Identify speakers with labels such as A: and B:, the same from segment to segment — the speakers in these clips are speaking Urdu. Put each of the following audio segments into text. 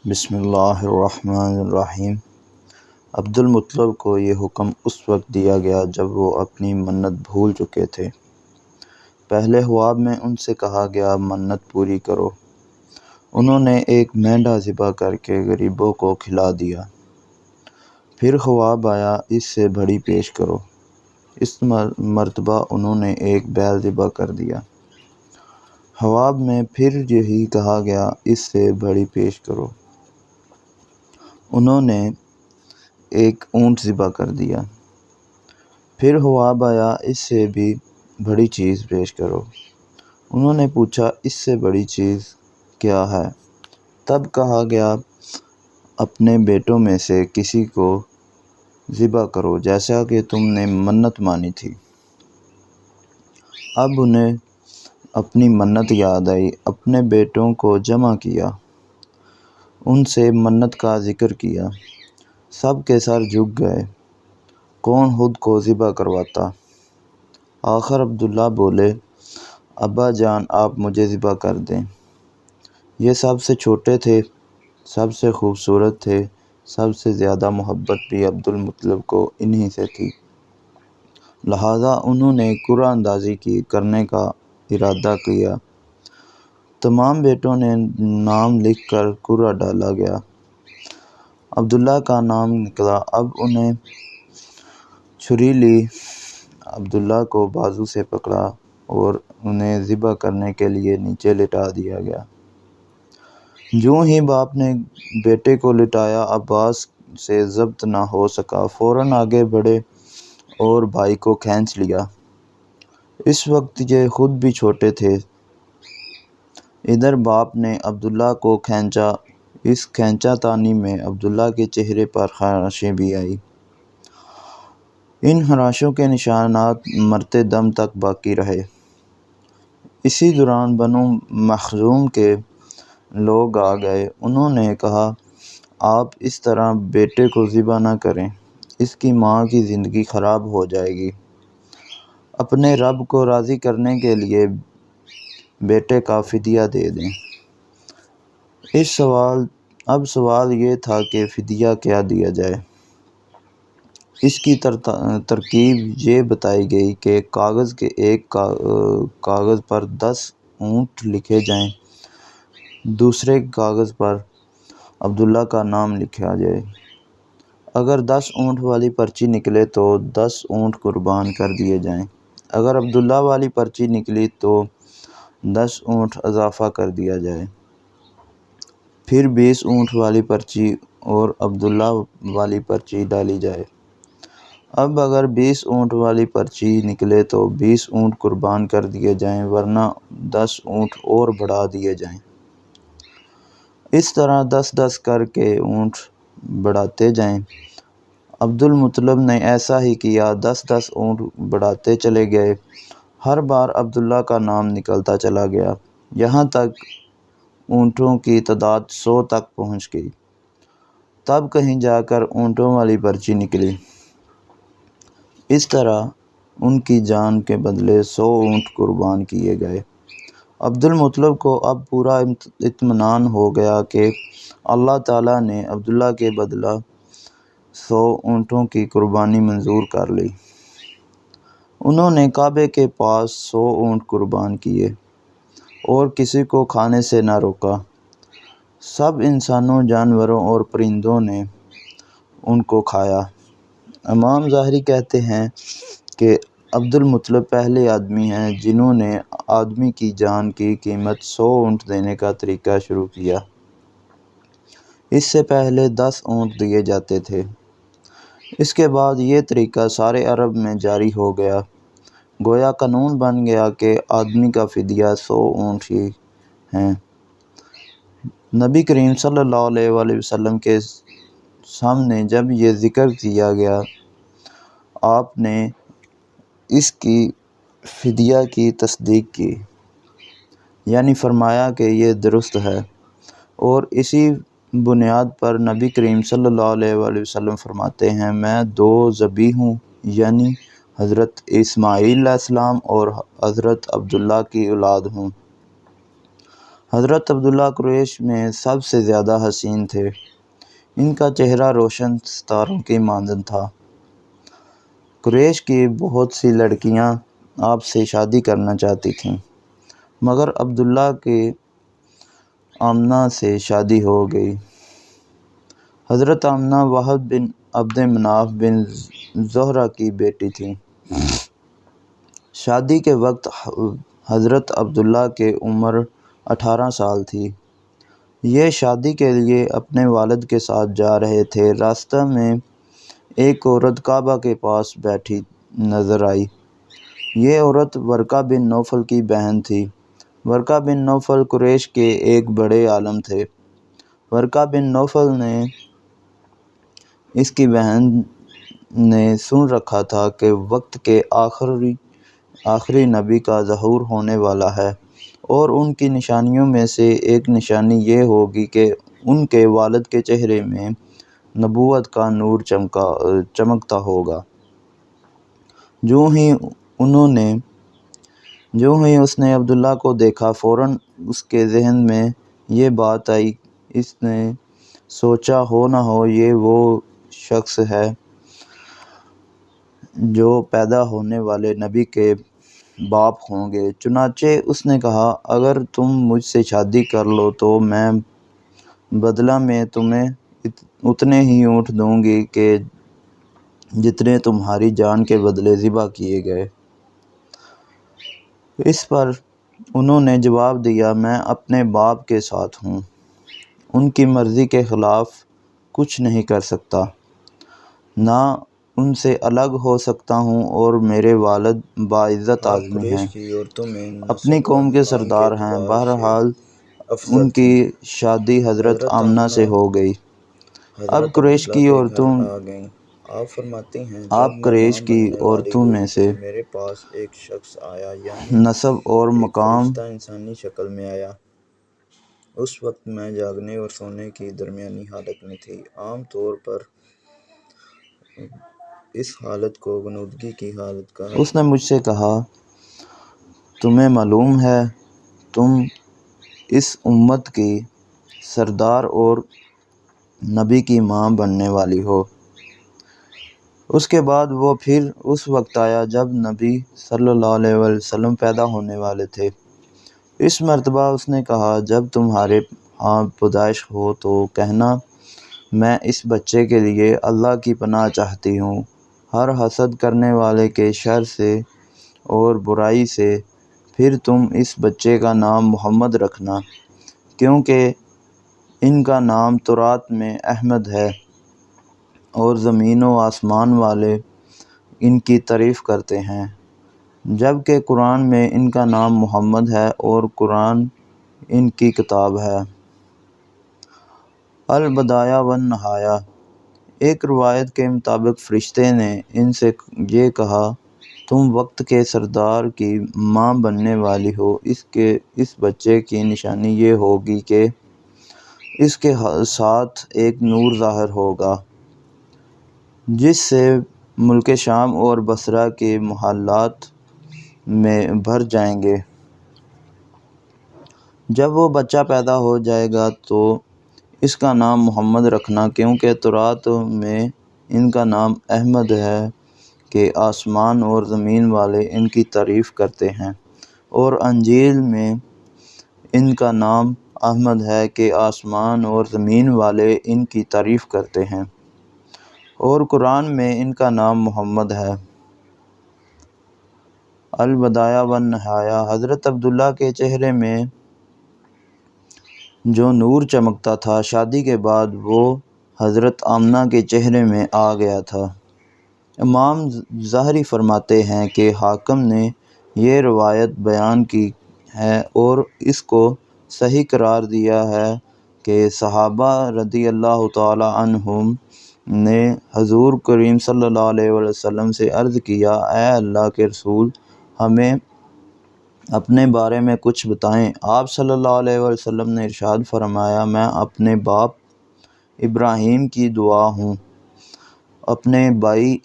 A: بسم اللہ الرحمن الرحیم۔ عبد المطلب کو یہ حکم اس وقت دیا گیا جب وہ اپنی منت بھول چکے تھے۔ پہلے خواب میں ان سے کہا گیا منت پوری کرو۔ انہوں نے ایک مینڈھا ذبح کر کے غریبوں کو کھلا دیا۔ پھر خواب آیا اس سے بڑی پیش کرو۔ اس مرتبہ انہوں نے ایک بیل ذبح کر دیا۔ خواب میں پھر یہی کہا گیا اس سے بڑی پیش کرو۔ انہوں نے ایک اونٹ ذبح کر دیا۔ پھر خواب آیا اس سے بھی بڑی چیز پیش کرو۔ انہوں نے پوچھا اس سے بڑی چیز کیا ہے؟ تب کہا گیا اپنے بیٹوں میں سے کسی کو ذبح کرو جیسا کہ تم نے منت مانی تھی۔ اب انہیں اپنی منت یاد آئی، اپنے بیٹوں کو جمع کیا، ان سے منت کا ذکر کیا۔ سب کے سر جھک گئے، کون خود کو ذبح کرواتا؟ آخر عبداللہ بولے، ابا جان آپ مجھے ذبح کر دیں۔ یہ سب سے چھوٹے تھے، سب سے خوبصورت تھے، سب سے زیادہ محبت بھی عبد المطلب کو انہی سے تھی، لہٰذا انہوں نے قرعہ اندازی کرنے کا ارادہ کیا۔ تمام بیٹوں نے نام لکھ کر قرعہ ڈالا گیا۔ عبداللہ کا نام نکلا۔ اب انہیں چھری لی، عبداللہ کو بازو سے پکڑا اور انہیں ذبح کرنے کے لیے نیچے لٹا دیا گیا۔ جوں ہی باپ نے بیٹے کو لٹایا، عباس سے ضبط نہ ہو سکا، فوراً آگے بڑھے اور بھائی کو کھینچ لیا۔ اس وقت یہ خود بھی چھوٹے تھے۔ ادھر باپ نے عبداللہ کو کھینچا۔ اس کھینچا تانی میں عبداللہ کے چہرے پر خراشیں بھی آئیں۔ ان خراشوں کے نشانات مرتے دم تک باقی رہے۔ اسی دوران بنو مخزوم کے لوگ آ گئے۔ انہوں نے کہا آپ اس طرح بیٹے کو ذبح نہ کریں، اس کی ماں کی زندگی خراب ہو جائے گی۔ اپنے رب کو راضی کرنے کے لیے بیٹے کا فدیہ دے دیں۔ اب سوال یہ تھا کہ فدیہ کیا دیا جائے۔ اس کی ترکیب یہ بتائی گئی کہ کاغذ کے ایک کاغذ پر 10 اونٹ لکھے جائیں، دوسرے کاغذ پر عبداللہ کا نام لکھا جائے۔ اگر 10 اونٹ والی پرچی نکلے تو 10 اونٹ قربان کر دیے جائیں۔ اگر عبداللہ والی پرچی نکلی تو 10 اونٹ اضافہ کر دیا جائے۔ پھر 20 اونٹ والی پرچی اور عبداللہ والی پرچی ڈالی جائے۔ اب اگر 20 اونٹ والی پرچی نکلے تو 20 اونٹ قربان کر دیے جائیں، ورنہ 10 اونٹ اور بڑھا دیے جائیں۔ اس طرح 10 کر کے اونٹ بڑھاتے جائیں۔ عبد المطلب نے ایسا ہی کیا، 10 اونٹ بڑھاتے چلے گئے۔ ہر بار عبداللہ کا نام نکلتا چلا گیا، یہاں تک اونٹوں کی تعداد 100 تک پہنچ گئی۔ تب کہیں جا کر اونٹوں والی پرچی نکلی۔ اس طرح ان کی جان کے بدلے 100 اونٹ قربان کیے گئے۔ عبد المطلب کو اب پورا اطمینان ہو گیا کہ اللہ تعالیٰ نے عبداللہ کے بدلہ 100 اونٹوں کی قربانی منظور کر لی۔ انہوں نے کعبے کے پاس 100 اونٹ قربان کیے اور کسی کو کھانے سے نہ روکا۔ سب انسانوں، جانوروں اور پرندوں نے ان کو کھایا۔ امام ظاہری کہتے ہیں کہ عبد المطلب پہلے آدمی ہیں جنہوں نے آدمی کی جان کی قیمت 100 اونٹ دینے کا طریقہ شروع کیا۔ اس سے پہلے 10 اونٹ دیے جاتے تھے۔ اس کے بعد یہ طریقہ سارے عرب میں جاری ہو گیا۔ گویا قانون بن گیا کہ آدمی کا فدیہ 100 اونٹ ہی ہے۔ نبی کریم صلی اللہ علیہ وآلہ وسلم کے سامنے جب یہ ذکر کیا گیا، آپ نے اس کی فدیہ کی تصدیق کی، یعنی فرمایا کہ یہ درست ہے، اور اسی بنیاد پر نبی کریم صلی اللہ علیہ وآلہ وسلم فرماتے ہیں میں 2 ذبیح ہوں، یعنی حضرت اسماعیل علیہ السلام اور حضرت عبداللہ کی اولاد ہوں۔ حضرت عبداللہ قریش میں سب سے زیادہ حسین تھے۔ ان کا چہرہ روشن ستاروں کی مانند تھا۔ قریش کی بہت سی لڑکیاں آپ سے شادی کرنا چاہتی تھیں، مگر عبداللہ کی آمنہ سے شادی ہو گئی۔ حضرت آمنہ وہب بن عبد مناف بن زہرہ کی بیٹی تھیں۔ شادی کے وقت حضرت عبداللہ کی عمر 18 سال تھی۔ یہ شادی کے لیے اپنے والد کے ساتھ جا رہے تھے۔ راستہ میں ایک عورت کعبہ کے پاس بیٹھی نظر آئی۔ یہ عورت ورقہ بن نوفل کی بہن تھی۔ ورقہ بن نوفل قریش کے ایک بڑے عالم تھے۔ ورقہ بن نوفل نے اس کی بہن نے سن رکھا تھا کہ وقت کے آخری نبی کا ظہور ہونے والا ہے، اور ان کی نشانیوں میں سے ایک نشانی یہ ہوگی کہ ان کے والد کے چہرے میں نبوت کا نور چمکتا ہوگا۔ جو ہی اس نے عبداللہ کو دیکھا، فوراً اس کے ذہن میں یہ بات آئی۔ اس نے سوچا ہو نہ ہو یہ وہ شخص ہے جو پیدا ہونے والے نبی کے باپ ہوں گے۔ چنانچہ اس نے کہا، اگر تم مجھ سے شادی کر لو تو میں بدلہ میں تمہیں اتنے ہی اونٹ دوں گی کہ جتنے تمہاری جان کے بدلے ذبح کیے گئے۔ اس پر انہوں نے جواب دیا، میں اپنے باپ کے ساتھ ہوں، ان کی مرضی کے خلاف کچھ نہیں کر سکتا، نہ ان سے الگ ہو سکتا ہوں، اور میرے والد باعزت آدمی ہیں، اپنی قوم کے سردار ہیں۔ بہرحال ان کی شادی حضرت آمنہ سے ہو گئی۔ اب قریش کی عورتوں میں سے
B: میرے پاس ایک شخص آیا،
A: نسب اور مقام
B: انسانی شکل میں آیا۔ اس وقت میں جاگنے اور سونے کی درمیانی حالت میں تھی۔ عام طور پر اس حالت کو غنودگی کی حالت کہا۔
A: اس نے مجھ سے کہا، تمہیں معلوم ہے تم اس امت کی سردار اور نبی کی ماں بننے والی ہو۔ اس کے بعد وہ پھر اس وقت آیا جب نبی صلی اللہ علیہ وسلم پیدا ہونے والے تھے۔ اس مرتبہ اس نے کہا، جب تمہارے ہاں پیدائش ہو تو کہنا، میں اس بچے کے لیے اللہ کی پناہ چاہتی ہوں، ہر حسد کرنے والے کے شر سے اور برائی سے۔ پھر تم اس بچے کا نام محمد رکھنا، کیونکہ ان کا نام تورات میں احمد ہے، اور زمین و آسمان والے ان کی تعریف کرتے ہیں، جبکہ قرآن میں ان کا نام محمد ہے، اور قرآن ان کی کتاب ہے۔ البدایہ والنہایہ۔ ایک روایت کے مطابق فرشتے نے ان سے یہ کہا، تم وقت کے سردار کی ماں بننے والی ہو۔ اس بچے کی نشانی یہ ہوگی کہ اس کے ساتھ ایک نور ظاہر ہوگا، جس سے ملک شام اور بصرہ کے محلات میں بھر جائیں گے۔ جب وہ بچہ پیدا ہو جائے گا تو اس کا نام محمد رکھنا، کیونکہ تورات میں ان کا نام احمد ہے کہ آسمان اور زمین والے ان کی تعریف کرتے ہیں، اور انجیل میں ان کا نام احمد ہے کہ آسمان اور زمین والے ان کی تعریف کرتے ہیں، اور قرآن میں ان کا نام محمد ہے۔ البدایہ والنہایہ۔ حضرت عبداللہ کے چہرے میں جو نور چمکتا تھا، شادی کے بعد وہ حضرت آمنہ کے چہرے میں آ گیا تھا۔ امام ظاہری فرماتے ہیں کہ حاکم نے یہ روایت بیان کی ہے اور اس کو صحیح قرار دیا ہے کہ صحابہ رضی اللہ تعالی عنہم نے حضور کریم صلی اللہ علیہ وسلم سے عرض کیا، اے اللہ کے رسول، ہمیں اپنے بارے میں کچھ بتائیں۔ آپ صلی اللہ علیہ وسلم نے ارشاد فرمایا، میں اپنے باپ ابراہیم کی دعا ہوں، اپنے بھائی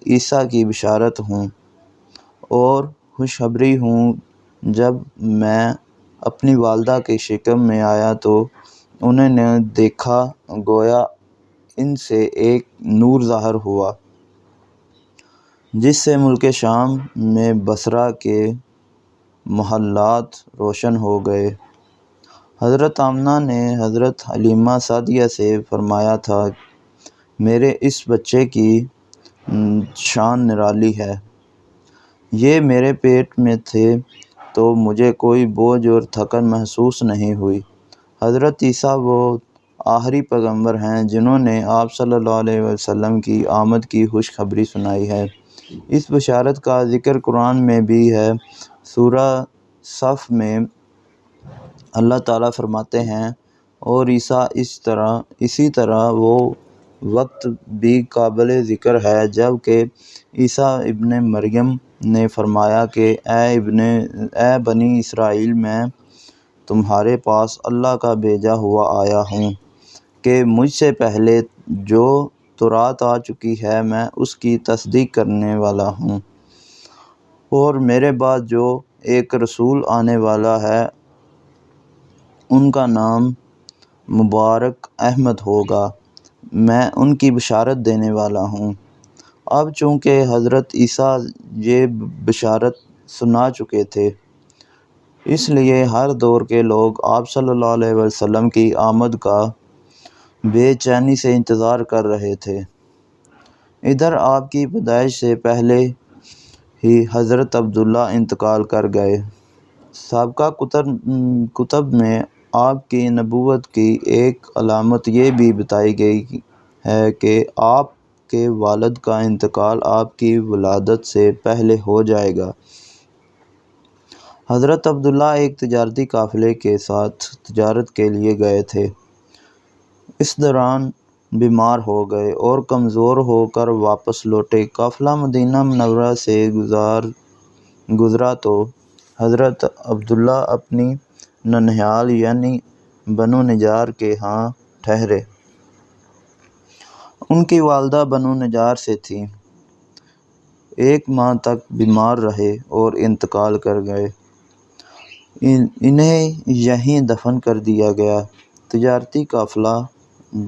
A: عیسیٰ کی بشارت ہوں، اور خوشخبری ہوں۔ جب میں اپنی والدہ کے شکم میں آیا تو انہوں نے دیکھا گویا ان سے ایک نور ظاہر ہوا جس سے ملک شام میں بصرہ کے محلات روشن ہو گئے۔ حضرت آمنہ نے حضرت حلیمہ سعدیہ سے فرمایا تھا، میرے اس بچے کی شان نرالی ہے۔ یہ میرے پیٹ میں تھے تو مجھے کوئی بوجھ اور تھکن محسوس نہیں ہوئی۔ حضرت عیسیٰ وہ آخری پیغمبر ہیں جنہوں نے آپ صلی اللہ علیہ وسلم کی آمد کی خوشخبری سنائی ہے۔ اس بشارت کا ذکر قرآن میں بھی ہے۔ سورہ صف میں اللہ تعالیٰ فرماتے ہیں، اور عیسیٰ اسی طرح وہ وقت بھی قابل ذکر ہے جب کہ عیسیٰ ابن مریم نے فرمایا کہ اے بنی اسرائیل، میں تمہارے پاس اللہ کا بھیجا ہوا آیا ہوں کہ مجھ سے پہلے جو تورات آ چکی ہے میں اس کی تصدیق کرنے والا ہوں، اور میرے بعد جو ایک رسول آنے والا ہے ان کا نام مبارک احمد ہوگا، میں ان کی بشارت دینے والا ہوں۔ اب چونکہ حضرت عیسیٰ یہ بشارت سنا چکے تھے، اس لیے ہر دور کے لوگ آپ صلی اللہ علیہ وسلم کی آمد کا بے چینی سے انتظار کر رہے تھے۔ ادھر آپ کی پیدائش سے پہلے ہی حضرت عبداللہ انتقال کر گئے۔ سابقہ کتب میں آپ کی نبوت کی ایک علامت یہ بھی بتائی گئی ہے کہ آپ کے والد کا انتقال آپ کی ولادت سے پہلے ہو جائے گا۔ حضرت عبداللہ ایک تجارتی قافلے کے ساتھ تجارت کے لیے گئے تھے۔ اس دوران بیمار ہو گئے اور کمزور ہو کر واپس لوٹے۔ قافلہ مدینہ منورہ سے گزرا تو حضرت عبداللہ اپنی ننھیال یعنی بنو نجار کے ہاں ٹھہرے۔ ان کی والدہ بنو نجار سے تھیں۔ 1 ماہ تک بیمار رہے اور انتقال کر گئے۔ انہیں یہیں دفن کر دیا گیا۔ تجارتی قافلہ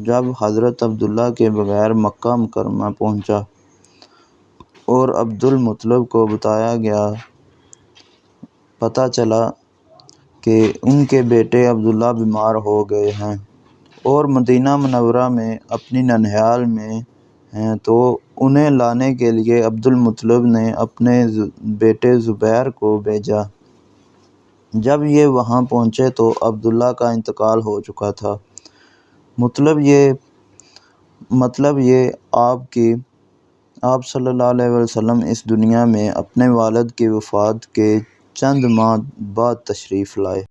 A: جب حضرت عبداللہ کے بغیر مکہ مکرمہ پہنچا اور عبد المطلب کو بتایا گیا، پتہ چلا کہ ان کے بیٹے عبداللہ بیمار ہو گئے ہیں اور مدینہ منورہ میں اپنی ننھیال میں ہیں، تو انہیں لانے کے لیے عبد المطلب نے اپنے بیٹے زبیر کو بھیجا۔ جب یہ وہاں پہنچے تو عبداللہ کا انتقال ہو چکا تھا۔ مطلب یہ آپ صلی اللہ علیہ وسلم اس دنیا میں اپنے والد کی وفات کے چند ماہ بعد تشریف لائے۔